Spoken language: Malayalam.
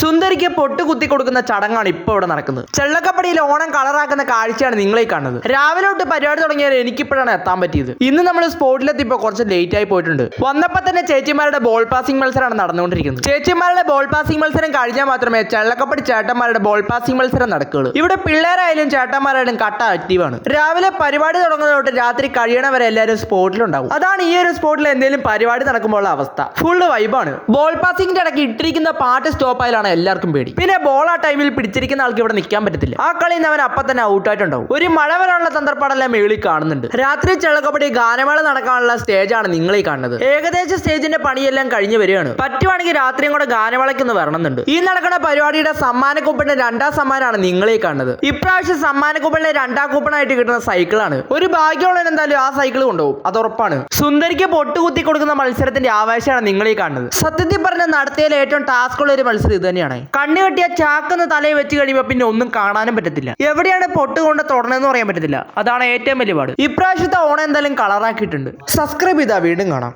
സുന്ദരിക്ക് പൊട്ട് കുത്തി കൊടുക്കുന്ന ചടങ്ങാണ് ഇപ്പോൾ ഇവിടെ നടക്കുന്നത്. ചെള്ളക്കപ്പടിയിൽ ഓണം കളറാക്കുന്ന കാഴ്ചയാണ് നിങ്ങളെ കാണുന്നത്. രാവിലെ തൊട്ട് പരിപാടി തുടങ്ങിയാൽ എനിക്കിപ്പോഴാണ് എത്താൻ പറ്റിയത്. ഇന്ന് നമ്മൾ സ്പോട്ടിലെത്തിയപ്പോൾ കുറച്ച് ലേറ്റ് ആയി പോയിട്ടുണ്ട്. വന്നപ്പോൾ തന്നെ ചേച്ചിമാരുടെ ബോൾ പാസിംഗ് മത്സരമാണ് നടന്നുകൊണ്ടിരിക്കുന്നത്. ചേച്ചിമാരുടെ ബോൾ പാസിംഗ് മത്സരം കഴിഞ്ഞാൽ മാത്രമേ ചെള്ളക്കപ്പടി ചേട്ടന്മാരുടെ ബോൾ പാസിംഗ് മത്സരം നടക്കുകയുള്ളൂ. ഇവിടെ പിള്ളേരായാലും ചേട്ടന്മാരായാലും കട്ട ആക്റ്റീവാണ്. രാവിലെ പരിപാടി തുടങ്ങുന്നത് തൊട്ട് രാത്രി കഴിയണവരെ എല്ലാവരും സ്പോട്ടിലുണ്ടാവും. അതാണ് ഈ ഒരു സ്പോട്ടിൽ എന്തെങ്കിലും പരിപാടി നടക്കുമ്പോൾ അവസ്ഥ. ഫുള്ള് വൈബാണ്. ബോൾ പാസിംഗിന്റെ ഇടയ്ക്ക് ഇട്ടിരിക്കുന്ന പാട്ട് സ്റ്റോപ്പ് ആയാലാണ് എല്ലാവർക്കും പേടി. പിന്നെ ബോൾ ആ ടൈമിൽ പിടിച്ചിരിക്കുന്ന ആൾക്ക് ഇവിടെ നിൽക്കാൻ പറ്റത്തില്ല. ആ കളിയിൽ അവൻ അപ്പം തന്നെ ഔട്ടായിട്ടുണ്ടാവും. ഒരു മഴ വരാനുള്ള തന്ത്രപ്പാടെല്ലാം മേളിൽ കാണുന്നുണ്ട്. രാത്രി ചെള്ളക്കപ്പടി ഗാനമേള നടക്കാനുള്ള സ്റ്റേജാണ് നിങ്ങളീ കാണുന്നത്. ഏകദേശം സ്റ്റേജിന്റെ പണിയെല്ലാം കഴിഞ്ഞു വരികയാണ്. പറ്റുവാണെങ്കിൽ രാത്രിയും കൂടെ ഗാനമേളയ്ക്കൊന്ന് വരണമെന്നുണ്ട്. ഈ നടക്കുന്ന പരിപാടിയുടെ സമ്മാനക്കൂപ്പണിന്റെ 2ാം സമ്മാനമാണ് നിങ്ങളീ കാണുന്നത്. ഇപ്രാവശ്യം സമ്മാനക്കൂപ്പണിലെ 2ാം കൂപ്പണായിട്ട് കിട്ടുന്ന സൈക്കിളാണ്. ഒരു ഭാഗ്യമുള്ളവൻ എന്തായാലും ആ സൈക്കിൾ കൊണ്ടുപോകും, അത് ഉറപ്പാണ്. സുന്ദരിക്ക് പൊട്ട് കുത്തി കൊടുക്കുന്ന മത്സരത്തിന്റെ ആവേശമാണ് നിങ്ങളീ കാണുന്നത്. സത്യത്തിൽ പറഞ്ഞ നടത്തിയതിൽ ഏറ്റവും ടാസ്ക് ഉള്ള ഒരു മത്സരം ഇത് തന്നെയാണ്. കണ്ണു കെട്ടിയ ചാക്കെന്ന് തലയിൽ വെച്ച് കഴിയുമ്പോൾ പിന്നെ ഒന്നും കാണാനും പറ്റത്തില്ല. എവിടെയാണ് പൊട്ട് കൊണ്ട് തൊടണമെന്ന് പറയാൻ പറ്റത്തില്ല. അതാണ് ഏറ്റവും വലിയ പാട്. ഇപ്രാവശ്യത്തെ ഓണം എന്തായാലും കളറാക്കിയിട്ടുണ്ട്. സബ്സ്ക്രൈബ് ചെയ്താൽ വീണ്ടും കാണാം.